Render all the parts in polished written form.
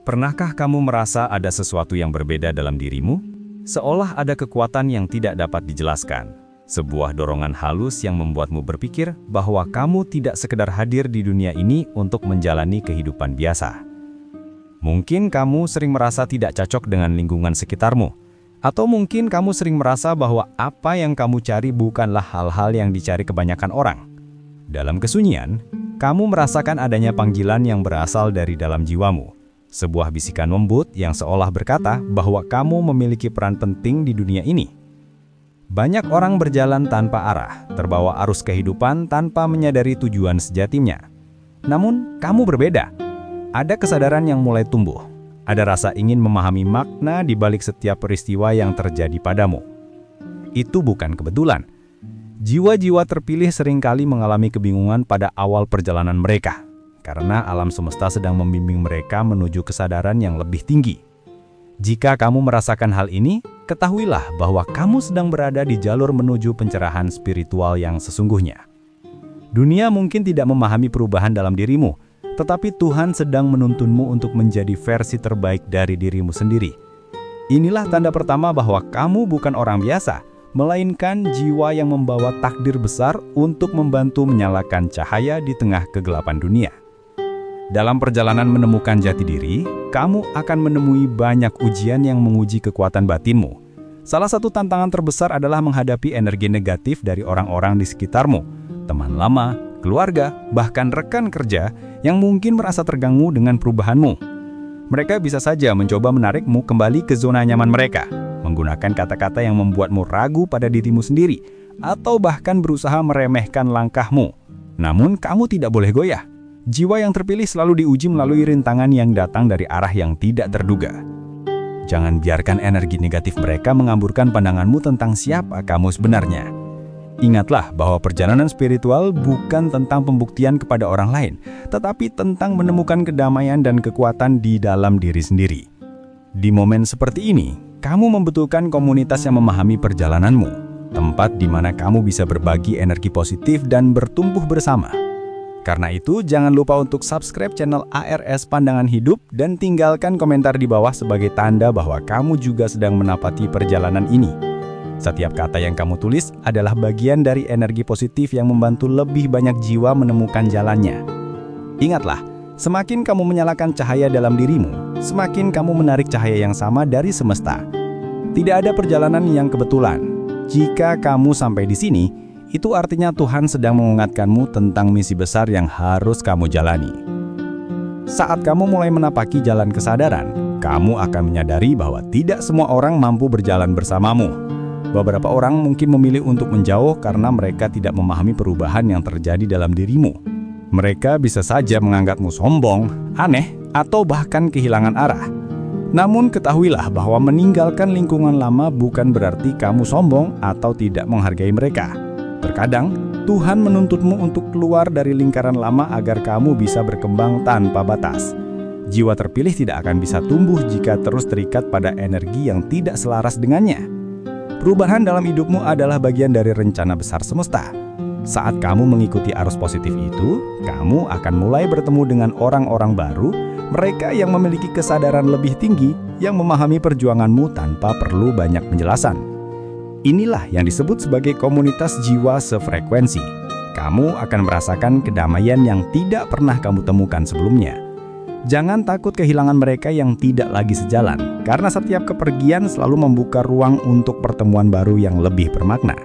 Pernahkah kamu merasa ada sesuatu yang berbeda dalam dirimu? Seolah ada kekuatan yang tidak dapat dijelaskan. Sebuah dorongan halus yang membuatmu berpikir bahwa kamu tidak sekedar hadir di dunia ini untuk menjalani kehidupan biasa. Mungkin kamu sering merasa tidak cocok dengan lingkungan sekitarmu. Atau mungkin kamu sering merasa bahwa apa yang kamu cari bukanlah hal-hal yang dicari kebanyakan orang. Dalam kesunyian, kamu merasakan adanya panggilan yang berasal dari dalam jiwamu. Sebuah bisikan lembut yang seolah berkata bahwa kamu memiliki peran penting di dunia ini. Banyak orang berjalan tanpa arah, terbawa arus kehidupan tanpa menyadari tujuan sejatinya. Namun, kamu berbeda. Ada kesadaran yang mulai tumbuh. Ada rasa ingin memahami makna di balik setiap peristiwa yang terjadi padamu. Itu bukan kebetulan. Jiwa-jiwa terpilih seringkali mengalami kebingungan pada awal perjalanan mereka, karena alam semesta sedang membimbing mereka menuju kesadaran yang lebih tinggi. Jika kamu merasakan hal ini, ketahuilah bahwa kamu sedang berada di jalur menuju pencerahan spiritual yang sesungguhnya. Dunia mungkin tidak memahami perubahan dalam dirimu, tetapi Tuhan sedang menuntunmu untuk menjadi versi terbaik dari dirimu sendiri. Inilah tanda pertama bahwa kamu bukan orang biasa, melainkan jiwa yang membawa takdir besar untuk membantu menyalakan cahaya di tengah kegelapan dunia. Dalam perjalanan menemukan jati diri, kamu akan menemui banyak ujian yang menguji kekuatan batinmu. Salah satu tantangan terbesar adalah menghadapi energi negatif dari orang-orang di sekitarmu, teman lama, keluarga, bahkan rekan kerja yang mungkin merasa terganggu dengan perubahanmu. Mereka bisa saja mencoba menarikmu kembali ke zona nyaman mereka, menggunakan kata-kata yang membuatmu ragu pada dirimu sendiri, atau bahkan berusaha meremehkan langkahmu. Namun kamu tidak boleh goyah. Jiwa yang terpilih selalu diuji melalui rintangan yang datang dari arah yang tidak terduga. Jangan biarkan energi negatif mereka mengamburkan pandanganmu tentang siapa kamu sebenarnya. Ingatlah bahwa perjalanan spiritual bukan tentang pembuktian kepada orang lain, tetapi tentang menemukan kedamaian dan kekuatan di dalam diri sendiri. Di momen seperti ini, kamu membutuhkan komunitas yang memahami perjalananmu, tempat di mana kamu bisa berbagi energi positif dan bertumbuh bersama. Karena itu, jangan lupa untuk subscribe channel ARS Pandangan Hidup dan tinggalkan komentar di bawah sebagai tanda bahwa kamu juga sedang menapaki perjalanan ini. Setiap kata yang kamu tulis adalah bagian dari energi positif yang membantu lebih banyak jiwa menemukan jalannya. Ingatlah, semakin kamu menyalakan cahaya dalam dirimu, semakin kamu menarik cahaya yang sama dari semesta. Tidak ada perjalanan yang kebetulan. Jika kamu sampai di sini, itu artinya Tuhan sedang mengingatkanmu tentang misi besar yang harus kamu jalani. Saat kamu mulai menapaki jalan kesadaran, kamu akan menyadari bahwa tidak semua orang mampu berjalan bersamamu. Beberapa orang mungkin memilih untuk menjauh karena mereka tidak memahami perubahan yang terjadi dalam dirimu. Mereka bisa saja menganggapmu sombong, aneh, atau bahkan kehilangan arah. Namun ketahuilah bahwa meninggalkan lingkungan lama bukan berarti kamu sombong atau tidak menghargai mereka. Terkadang, Tuhan menuntutmu untuk keluar dari lingkaran lama agar kamu bisa berkembang tanpa batas. Jiwa terpilih tidak akan bisa tumbuh jika terus terikat pada energi yang tidak selaras dengannya. Perubahan dalam hidupmu adalah bagian dari rencana besar semesta. Saat kamu mengikuti arus positif itu, kamu akan mulai bertemu dengan orang-orang baru, mereka yang memiliki kesadaran lebih tinggi, yang memahami perjuanganmu tanpa perlu banyak penjelasan. Inilah yang disebut sebagai komunitas jiwa sefrekuensi. Kamu akan merasakan kedamaian yang tidak pernah kamu temukan sebelumnya. Jangan takut kehilangan mereka yang tidak lagi sejalan, karena setiap kepergian selalu membuka ruang untuk pertemuan baru yang lebih bermakna.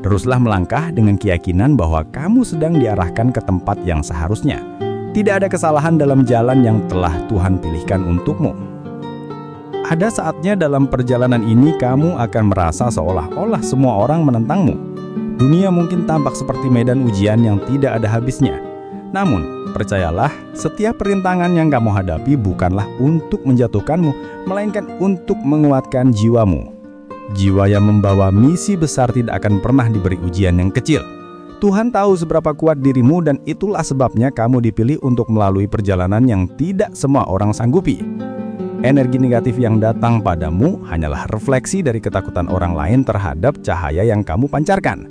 Teruslah melangkah dengan keyakinan bahwa kamu sedang diarahkan ke tempat yang seharusnya. Tidak ada kesalahan dalam jalan yang telah Tuhan pilihkan untukmu. Ada saatnya dalam perjalanan ini kamu akan merasa seolah-olah semua orang menentangmu. Dunia mungkin tampak seperti medan ujian yang tidak ada habisnya. Namun, percayalah, setiap perintangan yang kamu hadapi bukanlah untuk menjatuhkanmu, melainkan untuk menguatkan jiwamu. Jiwa yang membawa misi besar tidak akan pernah diberi ujian yang kecil. Tuhan tahu seberapa kuat dirimu dan itulah sebabnya kamu dipilih untuk melalui perjalanan yang tidak semua orang sanggupi. Energi negatif yang datang padamu hanyalah refleksi dari ketakutan orang lain terhadap cahaya yang kamu pancarkan.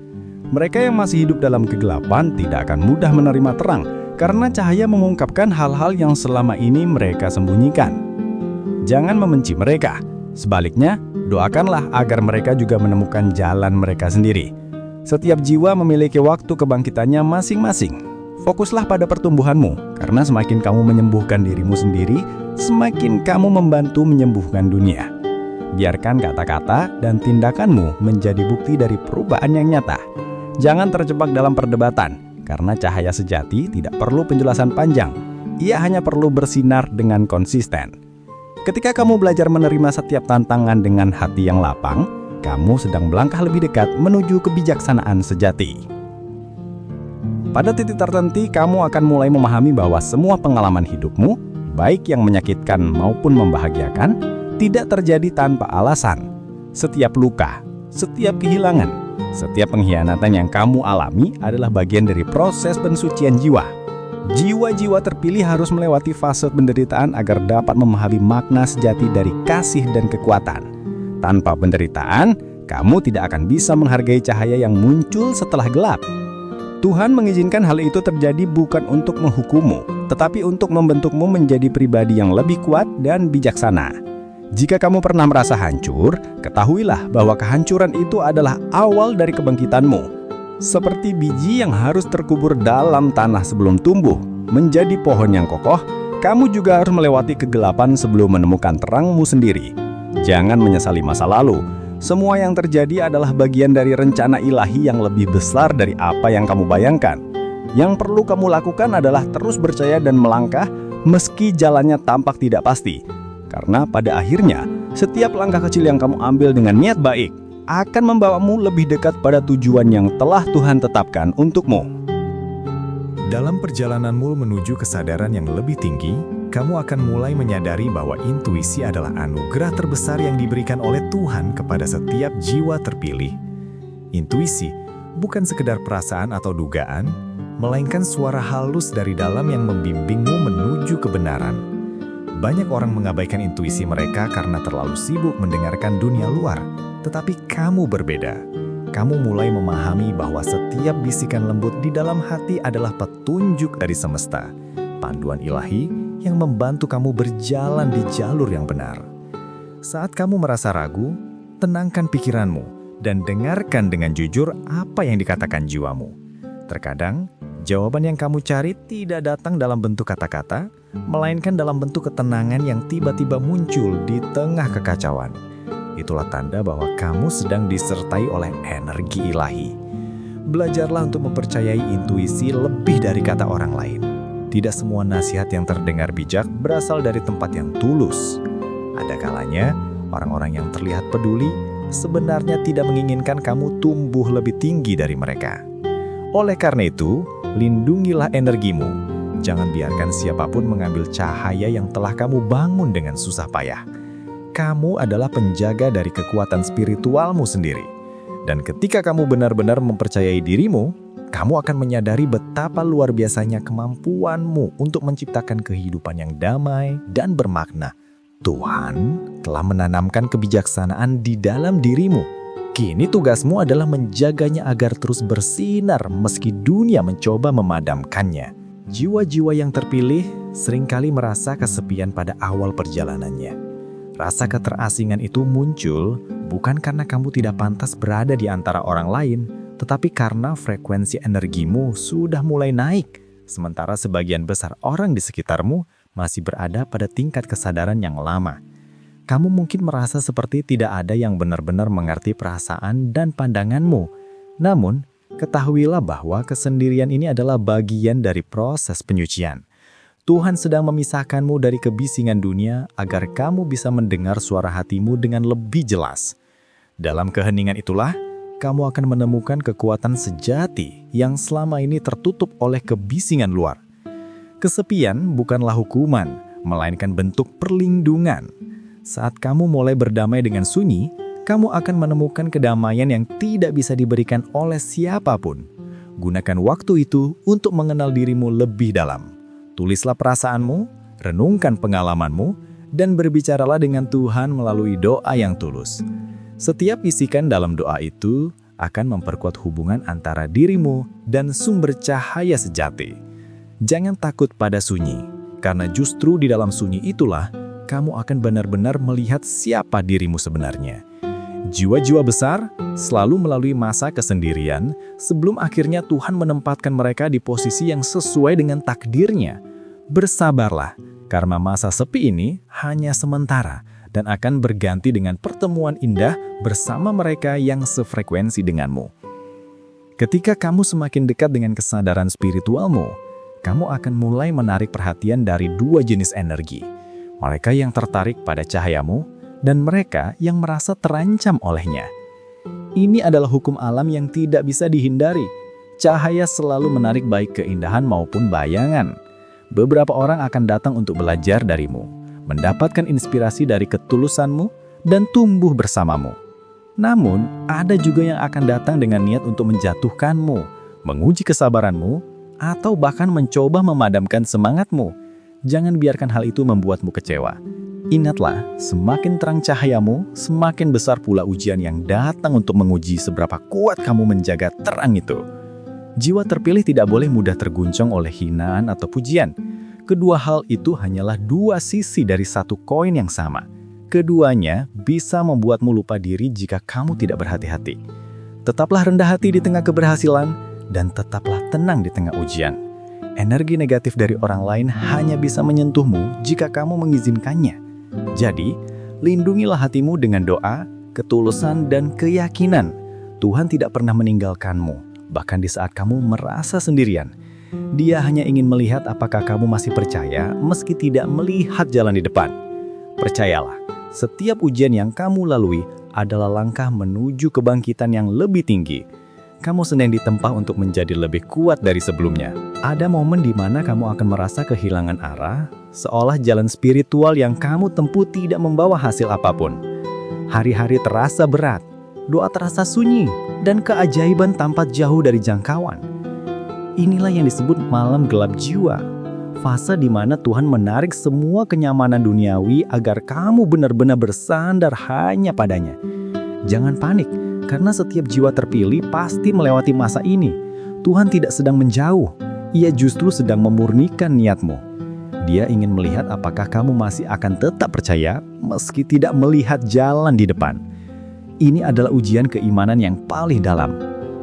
Mereka yang masih hidup dalam kegelapan tidak akan mudah menerima terang, karena cahaya mengungkapkan hal-hal yang selama ini mereka sembunyikan. Jangan membenci mereka. Sebaliknya, doakanlah agar mereka juga menemukan jalan mereka sendiri. Setiap jiwa memiliki waktu kebangkitannya masing-masing. Fokuslah pada pertumbuhanmu, karena semakin kamu menyembuhkan dirimu sendiri, semakin kamu membantu menyembuhkan dunia. Biarkan kata-kata dan tindakanmu menjadi bukti dari perubahan yang nyata. Jangan terjebak dalam perdebatan, karena cahaya sejati tidak perlu penjelasan panjang. Ia hanya perlu bersinar dengan konsisten. Ketika kamu belajar menerima setiap tantangan dengan hati yang lapang, kamu sedang melangkah lebih dekat menuju kebijaksanaan sejati. Pada titik tertentu, kamu akan mulai memahami bahwa semua pengalaman hidupmu, baik yang menyakitkan maupun membahagiakan, tidak terjadi tanpa alasan. Setiap luka, setiap kehilangan, setiap pengkhianatan yang kamu alami adalah bagian dari proses pensucian jiwa. Jiwa-jiwa terpilih harus melewati fase penderitaan agar dapat memahami makna sejati dari kasih dan kekuatan. Tanpa penderitaan, kamu tidak akan bisa menghargai cahaya yang muncul setelah gelap. Tuhan mengizinkan hal itu terjadi bukan untuk menghukummu, tetapi untuk membentukmu menjadi pribadi yang lebih kuat dan bijaksana. Jika kamu pernah merasa hancur, ketahuilah bahwa kehancuran itu adalah awal dari kebangkitanmu. Seperti biji yang harus terkubur dalam tanah sebelum tumbuh, menjadi pohon yang kokoh, kamu juga harus melewati kegelapan sebelum menemukan terangmu sendiri. Jangan menyesali masa lalu. Semua yang terjadi adalah bagian dari rencana ilahi yang lebih besar dari apa yang kamu bayangkan. Yang perlu kamu lakukan adalah terus percaya dan melangkah meski jalannya tampak tidak pasti. Karena pada akhirnya, setiap langkah kecil yang kamu ambil dengan niat baik akan membawamu lebih dekat pada tujuan yang telah Tuhan tetapkan untukmu. Dalam perjalananmu menuju kesadaran yang lebih tinggi, kamu akan mulai menyadari bahwa intuisi adalah anugerah terbesar yang diberikan oleh Tuhan kepada setiap jiwa terpilih. Intuisi bukan sekedar perasaan atau dugaan, melainkan suara halus dari dalam yang membimbingmu menuju kebenaran. Banyak orang mengabaikan intuisi mereka karena terlalu sibuk mendengarkan dunia luar, tetapi kamu berbeda. Kamu mulai memahami bahwa setiap bisikan lembut di dalam hati adalah petunjuk dari semesta, panduan ilahi yang membantu kamu berjalan di jalur yang benar. Saat kamu merasa ragu, tenangkan pikiranmu dan dengarkan dengan jujur apa yang dikatakan jiwamu. Terkadang, jawaban yang kamu cari tidak datang dalam bentuk kata-kata, melainkan dalam bentuk ketenangan yang tiba-tiba muncul di tengah kekacauan. Itulah tanda bahwa kamu sedang disertai oleh energi ilahi. Belajarlah untuk mempercayai intuisi lebih dari kata orang lain. Tidak semua nasihat yang terdengar bijak berasal dari tempat yang tulus. Ada kalanya, orang-orang yang terlihat peduli sebenarnya tidak menginginkan kamu tumbuh lebih tinggi dari mereka. Oleh karena itu, lindungilah energimu. Jangan biarkan siapapun mengambil cahaya yang telah kamu bangun dengan susah payah. Kamu adalah penjaga dari kekuatan spiritualmu sendiri. Dan ketika kamu benar-benar mempercayai dirimu, kamu akan menyadari betapa luar biasanya kemampuanmu untuk menciptakan kehidupan yang damai dan bermakna. Tuhan telah menanamkan kebijaksanaan di dalam dirimu. Kini tugasmu adalah menjaganya agar terus bersinar meski dunia mencoba memadamkannya. Jiwa-jiwa yang terpilih seringkali merasa kesepian pada awal perjalanannya. Rasa keterasingan itu muncul bukan karena kamu tidak pantas berada di antara orang lain, tetapi karena frekuensi energimu sudah mulai naik, sementara sebagian besar orang di sekitarmu masih berada pada tingkat kesadaran yang lama. Kamu mungkin merasa seperti tidak ada yang benar-benar mengerti perasaan dan pandanganmu. Namun, ketahuilah bahwa kesendirian ini adalah bagian dari proses penyucian. Tuhan sedang memisahkanmu dari kebisingan dunia agar kamu bisa mendengar suara hatimu dengan lebih jelas. Dalam keheningan itulah, kamu akan menemukan kekuatan sejati yang selama ini tertutup oleh kebisingan luar. Kesepian bukanlah hukuman, melainkan bentuk perlindungan. Saat kamu mulai berdamai dengan sunyi, kamu akan menemukan kedamaian yang tidak bisa diberikan oleh siapapun. Gunakan waktu itu untuk mengenal dirimu lebih dalam. Tulislah perasaanmu, renungkan pengalamanmu, dan berbicaralah dengan Tuhan melalui doa yang tulus. Setiap bisikan dalam doa itu akan memperkuat hubungan antara dirimu dan sumber cahaya sejati. Jangan takut pada sunyi, karena justru di dalam sunyi itulah kamu akan benar-benar melihat siapa dirimu sebenarnya. Jiwa-jiwa besar selalu melalui masa kesendirian sebelum akhirnya Tuhan menempatkan mereka di posisi yang sesuai dengan takdirnya. Bersabarlah, karena masa sepi ini hanya sementara dan akan berganti dengan pertemuan indah bersama mereka yang sefrekuensi denganmu. Ketika kamu semakin dekat dengan kesadaran spiritualmu, kamu akan mulai menarik perhatian dari dua jenis energi. Mereka yang tertarik pada cahayamu dan mereka yang merasa terancam olehnya. Ini adalah hukum alam yang tidak bisa dihindari. Cahaya selalu menarik baik keindahan maupun bayangan. Beberapa orang akan datang untuk belajar darimu, mendapatkan inspirasi dari ketulusanmu, dan tumbuh bersamamu. Namun, ada juga yang akan datang dengan niat untuk menjatuhkanmu, menguji kesabaranmu, atau bahkan mencoba memadamkan semangatmu. Jangan biarkan hal itu membuatmu kecewa. Ingatlah, semakin terang cahayamu, semakin besar pula ujian yang datang untuk menguji seberapa kuat kamu menjaga terang itu. Jiwa terpilih tidak boleh mudah terguncang oleh hinaan atau pujian. Kedua hal itu hanyalah dua sisi dari satu koin yang sama. Keduanya bisa membuatmu lupa diri jika kamu tidak berhati-hati. Tetaplah rendah hati di tengah keberhasilan dan tetaplah tenang di tengah ujian. Energi negatif dari orang lain hanya bisa menyentuhmu jika kamu mengizinkannya. Jadi, lindungilah hatimu dengan doa, ketulusan, dan keyakinan. Tuhan tidak pernah meninggalkanmu, bahkan di saat kamu merasa sendirian. Dia hanya ingin melihat apakah kamu masih percaya meski tidak melihat jalan di depan. Percayalah, setiap ujian yang kamu lalui adalah langkah menuju kebangkitan yang lebih tinggi. Kamu sedang ditempa untuk menjadi lebih kuat dari sebelumnya. Ada momen di mana kamu akan merasa kehilangan arah, seolah jalan spiritual yang kamu tempuh tidak membawa hasil apapun. Hari-hari terasa berat, doa terasa sunyi, dan keajaiban tampak jauh dari jangkauan. Inilah yang disebut malam gelap jiwa. Fase di mana Tuhan menarik semua kenyamanan duniawi agar kamu benar-benar bersandar hanya padanya. Jangan panik, karena setiap jiwa terpilih pasti melewati masa ini. Tuhan tidak sedang menjauh, Ia justru sedang memurnikan niatmu. Dia ingin melihat apakah kamu masih akan tetap percaya meski tidak melihat jalan di depan. Ini adalah ujian keimanan yang paling dalam.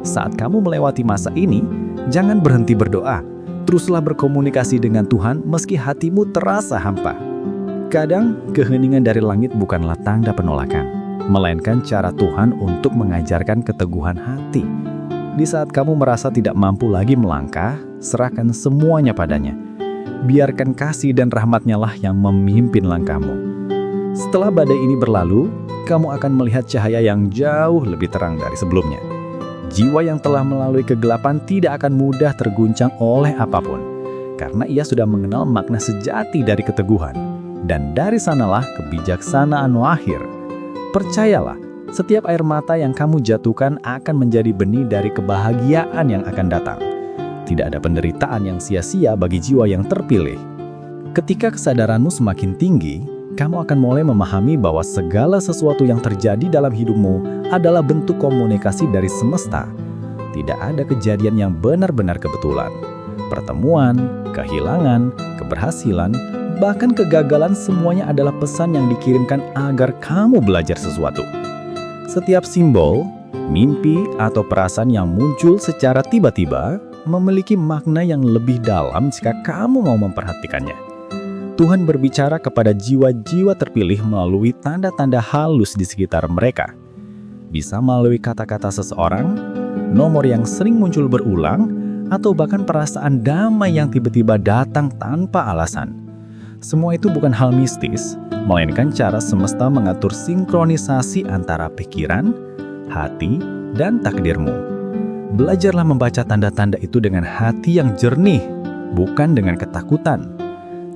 Saat kamu melewati masa ini, jangan berhenti berdoa. Teruslah berkomunikasi dengan Tuhan meski hatimu terasa hampa. Kadang, keheningan dari langit bukanlah tanda penolakan, melainkan cara Tuhan untuk mengajarkan keteguhan hati. Di saat kamu merasa tidak mampu lagi melangkah, serahkan semuanya padanya. Biarkan kasih dan rahmat-Nya lah yang memimpin langkahmu. Setelah badai ini berlalu, kamu akan melihat cahaya yang jauh lebih terang dari sebelumnya. Jiwa yang telah melalui kegelapan tidak akan mudah terguncang oleh apapun, karena ia sudah mengenal makna sejati dari keteguhan. Dan dari sanalah kebijaksanaan lahir. Percayalah, setiap air mata yang kamu jatuhkan akan menjadi benih dari kebahagiaan yang akan datang. Tidak ada penderitaan yang sia-sia bagi jiwa yang terpilih. Ketika kesadaranmu semakin tinggi, kamu akan mulai memahami bahwa segala sesuatu yang terjadi dalam hidupmu adalah bentuk komunikasi dari semesta. Tidak ada kejadian yang benar-benar kebetulan. Pertemuan, kehilangan, keberhasilan, bahkan kegagalan semuanya adalah pesan yang dikirimkan agar kamu belajar sesuatu. Setiap simbol, mimpi, atau perasaan yang muncul secara tiba-tiba memiliki makna yang lebih dalam jika kamu mau memperhatikannya. Tuhan berbicara kepada jiwa-jiwa terpilih melalui tanda-tanda halus di sekitar mereka. Bisa melalui kata-kata seseorang, nomor yang sering muncul berulang, atau bahkan perasaan damai yang tiba-tiba datang tanpa alasan. Semua itu bukan hal mistis, melainkan cara semesta mengatur sinkronisasi antara pikiran, hati, dan takdirmu. Belajarlah membaca tanda-tanda itu dengan hati yang jernih, bukan dengan ketakutan.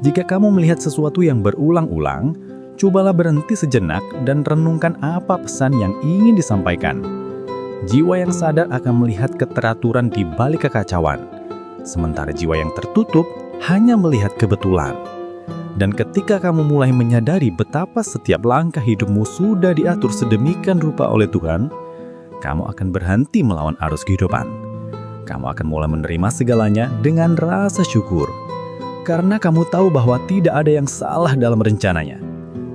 Jika kamu melihat sesuatu yang berulang-ulang, cobalah berhenti sejenak dan renungkan apa pesan yang ingin disampaikan. Jiwa yang sadar akan melihat keteraturan di balik kekacauan, sementara jiwa yang tertutup hanya melihat kebetulan. Dan ketika kamu mulai menyadari betapa setiap langkah hidupmu sudah diatur sedemikian rupa oleh Tuhan, kamu akan berhenti melawan arus kehidupan. Kamu akan mulai menerima segalanya dengan rasa syukur. Karena kamu tahu bahwa tidak ada yang salah dalam rencananya.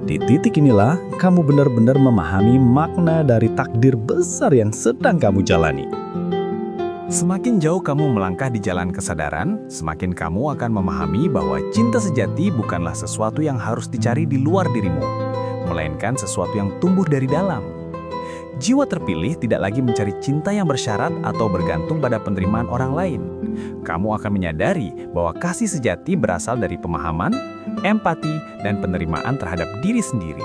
Di titik inilah kamu benar-benar memahami makna dari takdir besar yang sedang kamu jalani. Semakin jauh kamu melangkah di jalan kesadaran, semakin kamu akan memahami bahwa cinta sejati bukanlah sesuatu yang harus dicari di luar dirimu, melainkan sesuatu yang tumbuh dari dalam. Jiwa terpilih tidak lagi mencari cinta yang bersyarat atau bergantung pada penerimaan orang lain. Kamu akan menyadari bahwa kasih sejati berasal dari pemahaman, empati, dan penerimaan terhadap diri sendiri.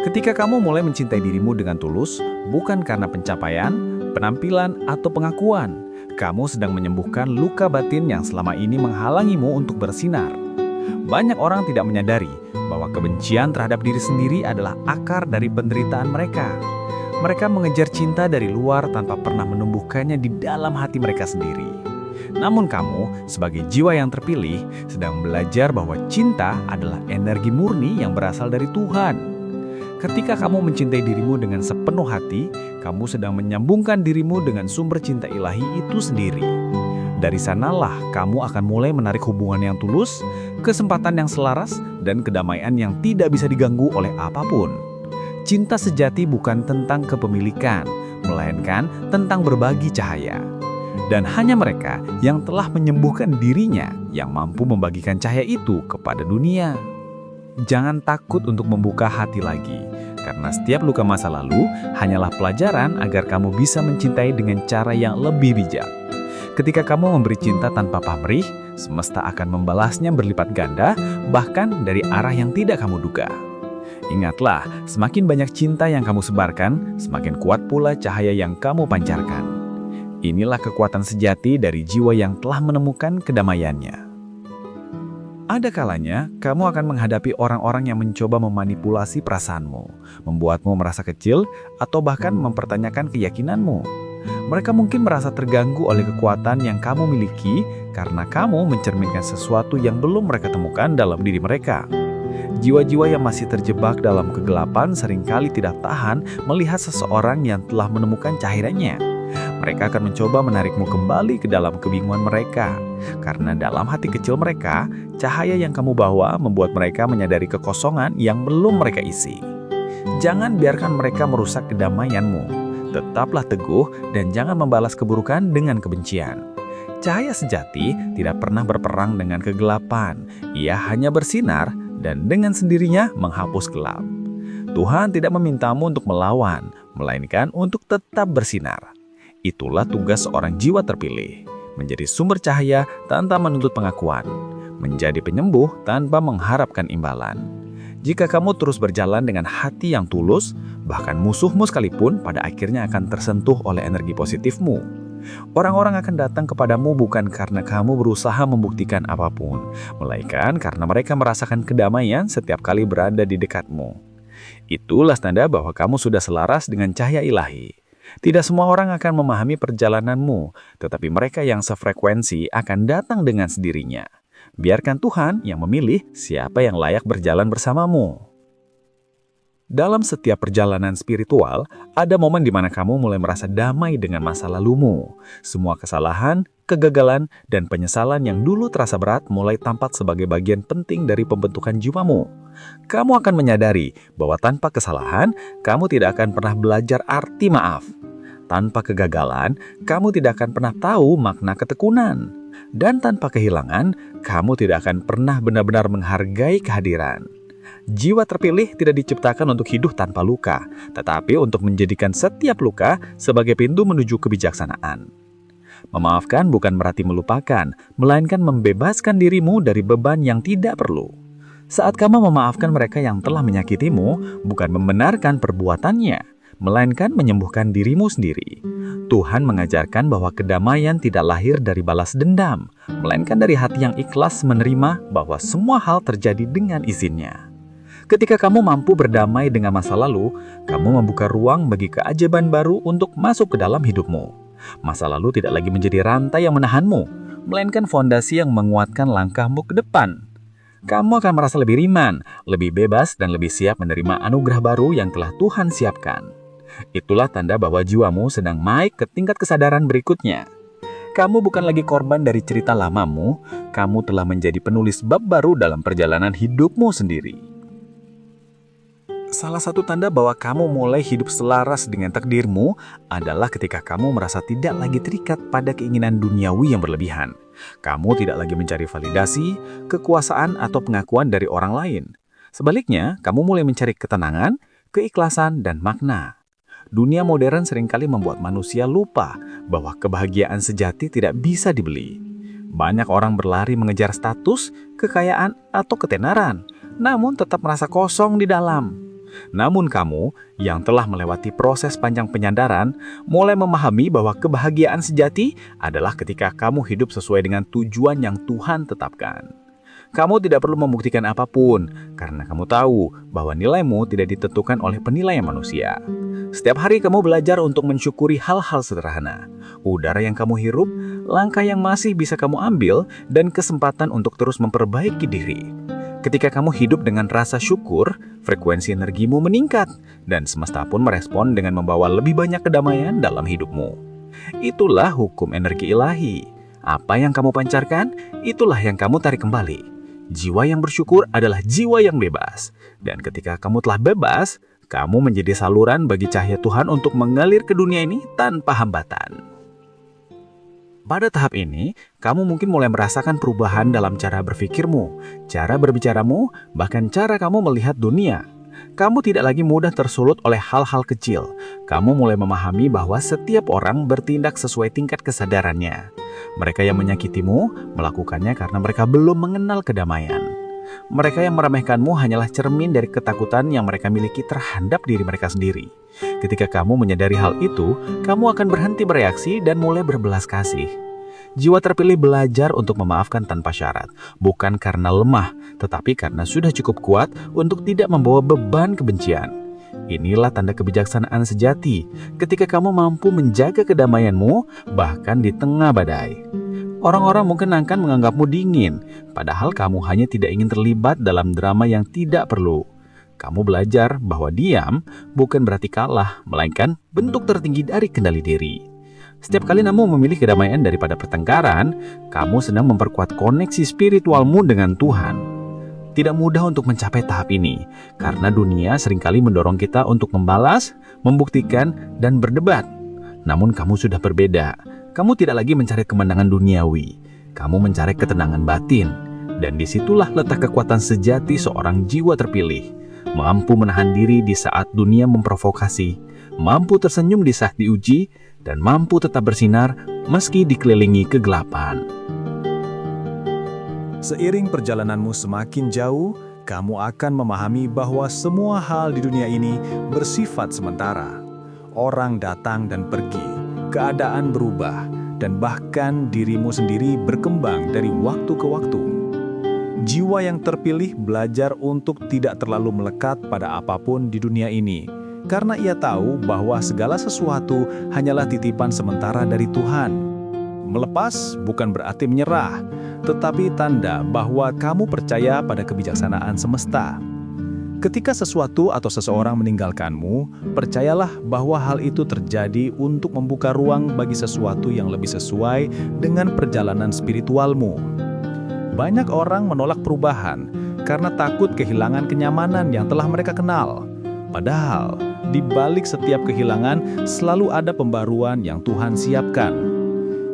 Ketika kamu mulai mencintai dirimu dengan tulus, bukan karena pencapaian, penampilan, atau pengakuan, kamu sedang menyembuhkan luka batin yang selama ini menghalangimu untuk bersinar. Banyak orang tidak menyadari bahwa kebencian terhadap diri sendiri adalah akar dari penderitaan mereka. Mereka mengejar cinta dari luar tanpa pernah menumbuhkannya di dalam hati mereka sendiri. Namun kamu, sebagai jiwa yang terpilih, sedang belajar bahwa cinta adalah energi murni yang berasal dari Tuhan. Ketika kamu mencintai dirimu dengan sepenuh hati, kamu sedang menyambungkan dirimu dengan sumber cinta ilahi itu sendiri. Dari sanalah kamu akan mulai menarik hubungan yang tulus, kesempatan yang selaras, dan kedamaian yang tidak bisa diganggu oleh apapun. Cinta sejati bukan tentang kepemilikan, melainkan tentang berbagi cahaya. Dan hanya mereka yang telah menyembuhkan dirinya yang mampu membagikan cahaya itu kepada dunia. Jangan takut untuk membuka hati lagi, karena setiap luka masa lalu hanyalah pelajaran agar kamu bisa mencintai dengan cara yang lebih bijak. Ketika kamu memberi cinta tanpa pamrih, semesta akan membalasnya berlipat ganda, bahkan dari arah yang tidak kamu duga. Ingatlah, semakin banyak cinta yang kamu sebarkan, semakin kuat pula cahaya yang kamu pancarkan. Inilah kekuatan sejati dari jiwa yang telah menemukan kedamaiannya. Ada kalanya, kamu akan menghadapi orang-orang yang mencoba memanipulasi perasaanmu, membuatmu merasa kecil, atau bahkan mempertanyakan keyakinanmu. Mereka mungkin merasa terganggu oleh kekuatan yang kamu miliki karena kamu mencerminkan sesuatu yang belum mereka temukan dalam diri mereka. Jiwa-jiwa yang masih terjebak dalam kegelapan seringkali tidak tahan melihat seseorang yang telah menemukan cahayanya. Mereka akan mencoba menarikmu kembali ke dalam kebingungan mereka. Karena dalam hati kecil mereka, cahaya yang kamu bawa membuat mereka menyadari kekosongan yang belum mereka isi. Jangan biarkan mereka merusak kedamaianmu. Tetaplah teguh dan jangan membalas keburukan dengan kebencian. Cahaya sejati tidak pernah berperang dengan kegelapan. Ia hanya bersinar dan dengan sendirinya menghapus gelap. Tuhan tidak memintamu untuk melawan, melainkan untuk tetap bersinar. Itulah tugas seorang jiwa terpilih, menjadi sumber cahaya tanpa menuntut pengakuan, menjadi penyembuh tanpa mengharapkan imbalan. Jika kamu terus berjalan dengan hati yang tulus, bahkan musuhmu sekalipun pada akhirnya akan tersentuh oleh energi positifmu. Orang-orang akan datang kepadamu bukan karena kamu berusaha membuktikan apapun, melainkan karena mereka merasakan kedamaian setiap kali berada di dekatmu. Itulah tanda bahwa kamu sudah selaras dengan cahaya ilahi. Tidak semua orang akan memahami perjalananmu, tetapi mereka yang sefrekuensi akan datang dengan sendirinya. Biarkan Tuhan yang memilih siapa yang layak berjalan bersamamu. Dalam setiap perjalanan spiritual, ada momen di mana kamu mulai merasa damai dengan masa lalumu. Semua kesalahan, kegagalan, dan penyesalan yang dulu terasa berat mulai tampak sebagai bagian penting dari pembentukan jiwamu. Kamu akan menyadari bahwa tanpa kesalahan, kamu tidak akan pernah belajar arti maaf. Tanpa kegagalan, kamu tidak akan pernah tahu makna ketekunan. Dan tanpa kehilangan, kamu tidak akan pernah benar-benar menghargai kehadiran. Jiwa terpilih tidak diciptakan untuk hidup tanpa luka, tetapi untuk menjadikan setiap luka sebagai pintu menuju kebijaksanaan. Memaafkan bukan berarti melupakan, melainkan membebaskan dirimu dari beban yang tidak perlu. Saat kamu memaafkan mereka yang telah menyakitimu, bukan membenarkan perbuatannya, melainkan menyembuhkan dirimu sendiri. Tuhan mengajarkan bahwa kedamaian tidak lahir dari balas dendam, melainkan dari hati yang ikhlas menerima bahwa semua hal terjadi dengan izinnya. Ketika kamu mampu berdamai dengan masa lalu, kamu membuka ruang bagi keajaiban baru untuk masuk ke dalam hidupmu. Masa lalu tidak lagi menjadi rantai yang menahanmu, melainkan fondasi yang menguatkan langkahmu ke depan. Kamu akan merasa lebih ringan, lebih bebas, dan lebih siap menerima anugerah baru yang telah Tuhan siapkan. Itulah tanda bahwa jiwamu sedang naik ke tingkat kesadaran berikutnya. Kamu bukan lagi korban dari cerita lamamu, kamu telah menjadi penulis bab baru dalam perjalanan hidupmu sendiri. Salah satu tanda bahwa kamu mulai hidup selaras dengan takdirmu adalah ketika kamu merasa tidak lagi terikat pada keinginan duniawi yang berlebihan. Kamu tidak lagi mencari validasi, kekuasaan, atau pengakuan dari orang lain. Sebaliknya, kamu mulai mencari ketenangan, keikhlasan, dan makna. Dunia modern seringkali membuat manusia lupa bahwa kebahagiaan sejati tidak bisa dibeli. Banyak orang berlari mengejar status, kekayaan, atau ketenaran, namun tetap merasa kosong di dalam. Namun kamu yang telah melewati proses panjang penyadaran mulai memahami bahwa kebahagiaan sejati adalah ketika kamu hidup sesuai dengan tujuan yang Tuhan tetapkan. Kamu tidak perlu membuktikan apapun karena kamu tahu bahwa nilaimu tidak ditentukan oleh penilaian manusia. Setiap hari kamu belajar untuk mensyukuri hal-hal sederhana. Udara yang kamu hirup, langkah yang masih bisa kamu ambil, dan kesempatan untuk terus memperbaiki diri. Ketika kamu hidup dengan rasa syukur, frekuensi energimu meningkat, dan semesta pun merespon dengan membawa lebih banyak kedamaian dalam hidupmu. Itulah hukum energi ilahi. Apa yang kamu pancarkan, itulah yang kamu tarik kembali. Jiwa yang bersyukur adalah jiwa yang bebas. Dan ketika kamu telah bebas, kamu menjadi saluran bagi cahaya Tuhan untuk mengalir ke dunia ini tanpa hambatan. Pada tahap ini, kamu mungkin mulai merasakan perubahan dalam cara berpikirmu, cara berbicaramu, bahkan cara kamu melihat dunia. Kamu tidak lagi mudah tersulut oleh hal-hal kecil. Kamu mulai memahami bahwa setiap orang bertindak sesuai tingkat kesadarannya. Mereka yang menyakitimu melakukannya karena mereka belum mengenal kedamaian. Mereka yang meremehkanmu hanyalah cermin dari ketakutan yang mereka miliki terhadap diri mereka sendiri. Ketika kamu menyadari hal itu, kamu akan berhenti bereaksi dan mulai berbelas kasih. Jiwa terpilih belajar untuk memaafkan tanpa syarat, bukan karena lemah, tetapi karena sudah cukup kuat untuk tidak membawa beban kebencian. Inilah tanda kebijaksanaan sejati, ketika kamu mampu menjaga kedamaianmu bahkan di tengah badai. Orang-orang mungkin akan menganggapmu dingin, padahal kamu hanya tidak ingin terlibat dalam drama yang tidak perlu. Kamu belajar bahwa diam bukan berarti kalah, melainkan bentuk tertinggi dari kendali diri. Setiap kali kamu memilih kedamaian daripada pertengkaran, kamu sedang memperkuat koneksi spiritualmu dengan Tuhan. Tidak mudah untuk mencapai tahap ini, karena dunia seringkali mendorong kita untuk membalas, membuktikan, dan berdebat. Namun kamu sudah berbeda. Kamu tidak lagi mencari kemenangan duniawi, kamu mencari ketenangan batin. Dan disitulah letak kekuatan sejati seorang jiwa terpilih. Mampu menahan diri di saat dunia memprovokasi, mampu tersenyum di saat diuji, dan mampu tetap bersinar meski dikelilingi kegelapan. Seiring perjalananmu semakin jauh, kamu akan memahami bahwa semua hal di dunia ini bersifat sementara. Orang datang dan pergi, keadaan berubah, dan bahkan dirimu sendiri berkembang dari waktu ke waktu. Jiwa yang terpilih belajar untuk tidak terlalu melekat pada apapun di dunia ini, karena ia tahu bahwa segala sesuatu hanyalah titipan sementara dari Tuhan. Melepas bukan berarti menyerah, tetapi tanda bahwa kamu percaya pada kebijaksanaan semesta. Ketika sesuatu atau seseorang meninggalkanmu, percayalah bahwa hal itu terjadi untuk membuka ruang bagi sesuatu yang lebih sesuai dengan perjalanan spiritualmu. Banyak orang menolak perubahan karena takut kehilangan kenyamanan yang telah mereka kenal. Padahal, di balik setiap kehilangan selalu ada pembaruan yang Tuhan siapkan.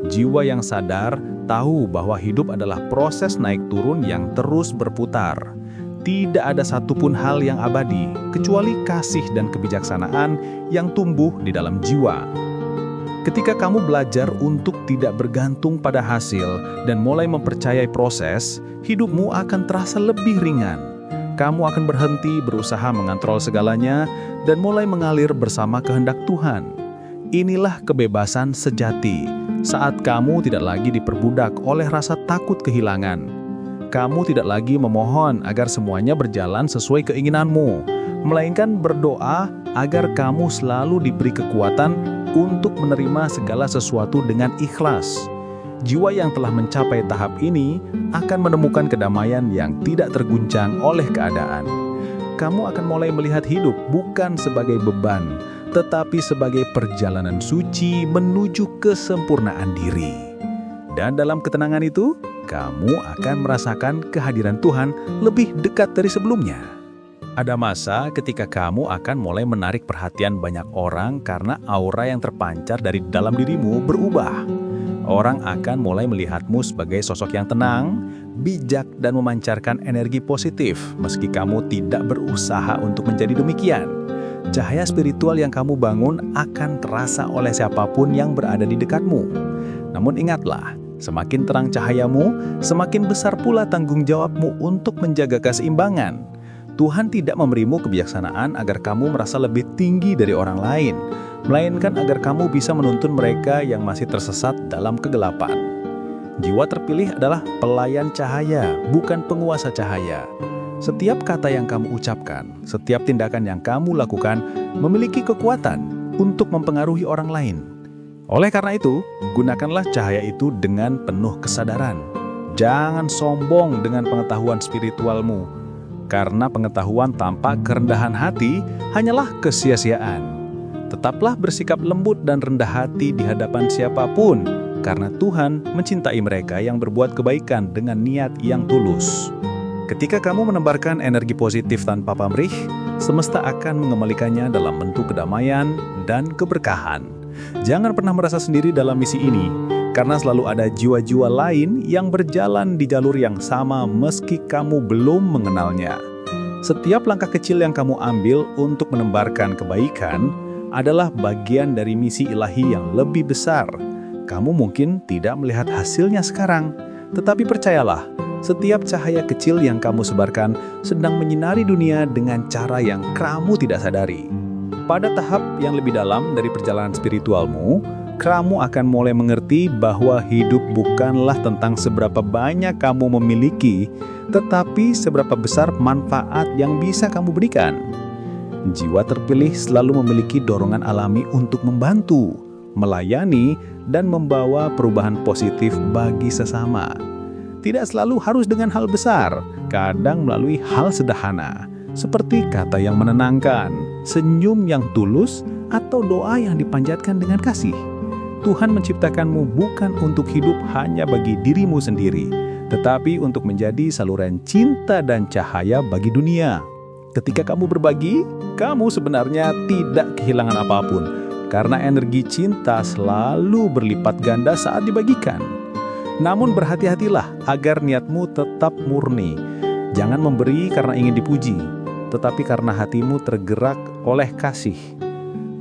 Jiwa yang sadar tahu bahwa hidup adalah proses naik turun yang terus berputar. Tidak ada satupun hal yang abadi, kecuali kasih dan kebijaksanaan yang tumbuh di dalam jiwa. Ketika kamu belajar untuk tidak bergantung pada hasil dan mulai mempercayai proses, hidupmu akan terasa lebih ringan. Kamu akan berhenti berusaha mengontrol segalanya dan mulai mengalir bersama kehendak Tuhan. Inilah kebebasan sejati, saat kamu tidak lagi diperbudak oleh rasa takut kehilangan. Kamu tidak lagi memohon agar semuanya berjalan sesuai keinginanmu, melainkan berdoa agar kamu selalu diberi kekuatan untuk menerima segala sesuatu dengan ikhlas. Jiwa yang telah mencapai tahap ini akan menemukan kedamaian yang tidak terguncang oleh keadaan. Kamu akan mulai melihat hidup bukan sebagai beban, tetapi sebagai perjalanan suci menuju kesempurnaan diri. Dan dalam ketenangan itu, kamu akan merasakan kehadiran Tuhan lebih dekat dari sebelumnya. Ada masa ketika kamu akan mulai menarik perhatian banyak orang karena aura yang terpancar dari dalam dirimu berubah. Orang akan mulai melihatmu sebagai sosok yang tenang, bijak, dan memancarkan energi positif meski kamu tidak berusaha untuk menjadi demikian. Cahaya spiritual yang kamu bangun akan terasa oleh siapapun yang berada di dekatmu. Namun ingatlah, semakin terang cahayamu, semakin besar pula tanggung jawabmu untuk menjaga keseimbangan. Tuhan tidak memberimu kebijaksanaan agar kamu merasa lebih tinggi dari orang lain, melainkan agar kamu bisa menuntun mereka yang masih tersesat dalam kegelapan. Jiwa terpilih adalah pelayan cahaya, bukan penguasa cahaya. Setiap kata yang kamu ucapkan, setiap tindakan yang kamu lakukan memiliki kekuatan untuk mempengaruhi orang lain. Oleh karena itu, gunakanlah cahaya itu dengan penuh kesadaran. Jangan sombong dengan pengetahuan spiritualmu, karena pengetahuan tanpa kerendahan hati hanyalah kesia-siaan. Tetaplah bersikap lembut dan rendah hati di hadapan siapapun, karena Tuhan mencintai mereka yang berbuat kebaikan dengan niat yang tulus. Ketika kamu menebarkan energi positif tanpa pamrih, semesta akan mengembalikannya dalam bentuk kedamaian dan keberkahan. Jangan pernah merasa sendiri dalam misi ini, karena selalu ada jiwa-jiwa lain yang berjalan di jalur yang sama meski kamu belum mengenalnya. Setiap langkah kecil yang kamu ambil untuk menebarkan kebaikan adalah bagian dari misi ilahi yang lebih besar. Kamu mungkin tidak melihat hasilnya sekarang, tetapi percayalah, setiap cahaya kecil yang kamu sebarkan sedang menyinari dunia dengan cara yang kamu tidak sadari. Pada tahap yang lebih dalam dari perjalanan spiritualmu, kamu akan mulai mengerti bahwa hidup bukanlah tentang seberapa banyak kamu memiliki, tetapi seberapa besar manfaat yang bisa kamu berikan. Jiwa terpilih selalu memiliki dorongan alami untuk membantu, melayani, dan membawa perubahan positif bagi sesama. Tidak selalu harus dengan hal besar, kadang melalui hal sederhana, seperti kata yang menenangkan, senyum yang tulus, atau doa yang dipanjatkan dengan kasih. Tuhan menciptakanmu bukan untuk hidup hanya bagi dirimu sendiri, tetapi untuk menjadi saluran cinta dan cahaya bagi dunia. Ketika kamu berbagi, kamu sebenarnya tidak kehilangan apapun, karena energi cinta selalu berlipat ganda saat dibagikan. Namun berhati-hatilah agar niatmu tetap murni. Jangan memberi karena ingin dipuji, tetapi karena hatimu tergerak oleh kasih.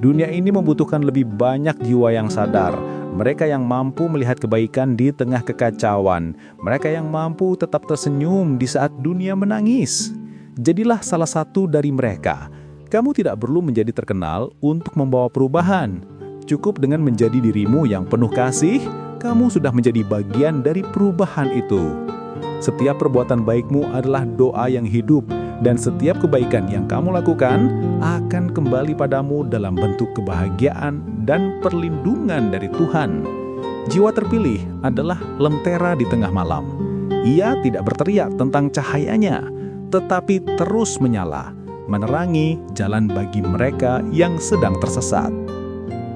Dunia ini membutuhkan lebih banyak jiwa yang sadar, mereka yang mampu melihat kebaikan di tengah kekacauan, mereka yang mampu tetap tersenyum di saat dunia menangis. Jadilah salah satu dari mereka. Kamu tidak perlu menjadi terkenal untuk membawa perubahan. Cukup dengan menjadi dirimu yang penuh kasih, kamu sudah menjadi bagian dari perubahan itu. Setiap perbuatan baikmu adalah doa yang hidup, dan setiap kebaikan yang kamu lakukan akan kembali padamu dalam bentuk kebahagiaan dan perlindungan dari Tuhan. Jiwa terpilih adalah lentera di tengah malam. Ia tidak berteriak tentang cahayanya, tetapi terus menyala, menerangi jalan bagi mereka yang sedang tersesat.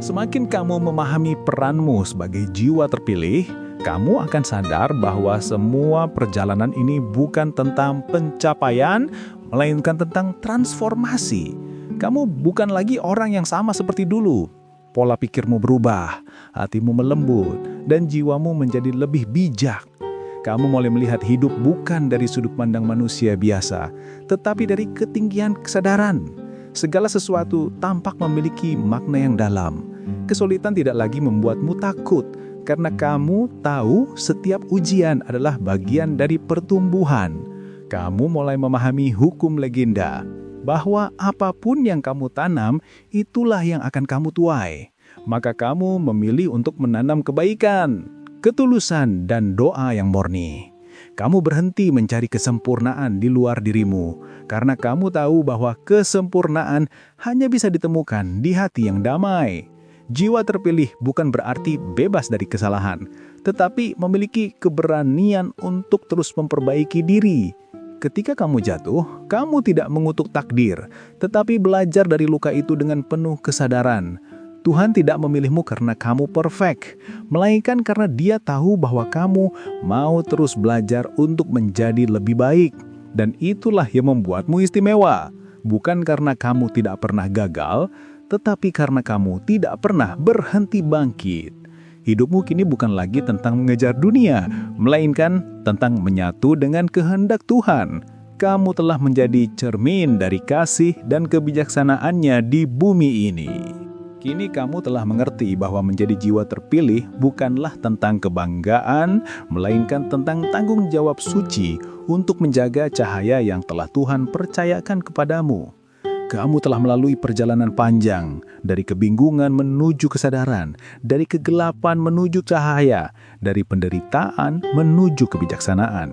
Semakin kamu memahami peranmu sebagai jiwa terpilih, kamu akan sadar bahwa semua perjalanan ini bukan tentang pencapaian, melainkan tentang transformasi. Kamu bukan lagi orang yang sama seperti dulu. Pola pikirmu berubah, hatimu melembut, dan jiwamu menjadi lebih bijak. Kamu mulai melihat hidup bukan dari sudut pandang manusia biasa, tetapi dari ketinggian kesadaran. Segala sesuatu tampak memiliki makna yang dalam. Kesulitan tidak lagi membuatmu takut, karena kamu tahu setiap ujian adalah bagian dari pertumbuhan. Kamu mulai memahami hukum legenda, bahwa apapun yang kamu tanam, itulah yang akan kamu tuai. Maka kamu memilih untuk menanam kebaikan, ketulusan, dan doa yang murni. Kamu berhenti mencari kesempurnaan di luar dirimu, karena kamu tahu bahwa kesempurnaan hanya bisa ditemukan di hati yang damai. Jiwa terpilih bukan berarti bebas dari kesalahan, tetapi memiliki keberanian untuk terus memperbaiki diri. Ketika kamu jatuh, kamu tidak mengutuk takdir, tetapi belajar dari luka itu dengan penuh kesadaran. Tuhan tidak memilihmu karena kamu perfect, melainkan karena Dia tahu bahwa kamu mau terus belajar untuk menjadi lebih baik. Dan itulah yang membuatmu istimewa. bukan karena kamu tidak pernah gagal, tetapi karena kamu tidak pernah berhenti bangkit. Hidupmu kini bukan lagi tentang mengejar dunia, melainkan tentang menyatu dengan kehendak Tuhan. Kamu telah menjadi cermin dari kasih dan kebijaksanaannya di bumi ini. Kini kamu telah mengerti bahwa menjadi jiwa terpilih bukanlah tentang kebanggaan, melainkan tentang tanggung jawab suci untuk menjaga cahaya yang telah Tuhan percayakan kepadamu. Kamu telah melalui perjalanan panjang, dari kebingungan menuju kesadaran, dari kegelapan menuju cahaya, dari penderitaan menuju kebijaksanaan.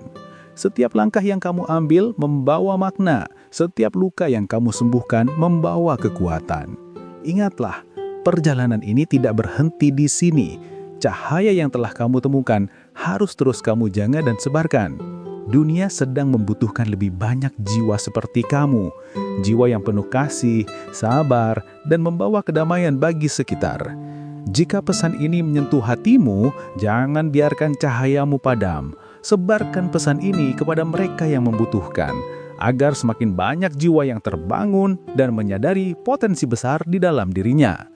Setiap langkah yang kamu ambil membawa makna, setiap luka yang kamu sembuhkan membawa kekuatan. Ingatlah, perjalanan ini tidak berhenti di sini. Cahaya yang telah kamu temukan harus terus kamu jaga dan sebarkan. Dunia sedang membutuhkan lebih banyak jiwa seperti kamu. Jiwa yang penuh kasih, sabar, dan membawa kedamaian bagi sekitar. Jika pesan ini menyentuh hatimu, jangan biarkan cahayamu padam. Sebarkan pesan ini kepada mereka yang membutuhkan, agar semakin banyak jiwa yang terbangun dan menyadari potensi besar di dalam dirinya.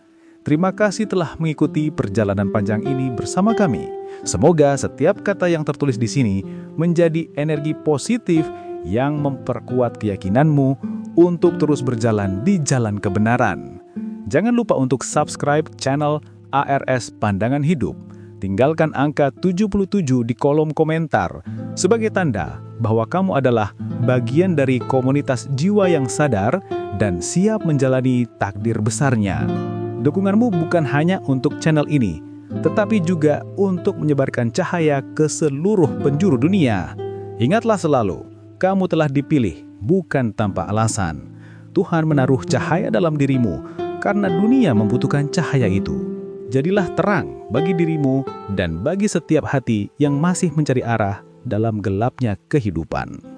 Terima kasih telah mengikuti perjalanan panjang ini bersama kami. Semoga setiap kata yang tertulis di sini menjadi energi positif yang memperkuat keyakinanmu untuk terus berjalan di jalan kebenaran. Jangan lupa untuk subscribe channel ARS Pandangan Hidup. Tinggalkan angka 77 di kolom komentar sebagai tanda bahwa kamu adalah bagian dari komunitas jiwa yang sadar dan siap menjalani takdir besarnya. Dukunganmu bukan hanya untuk channel ini, tetapi juga untuk menyebarkan cahaya ke seluruh penjuru dunia. Ingatlah selalu, kamu telah dipilih bukan tanpa alasan. Tuhan menaruh cahaya dalam dirimu karena dunia membutuhkan cahaya itu. Jadilah terang bagi dirimu dan bagi setiap hati yang masih mencari arah dalam gelapnya kehidupan.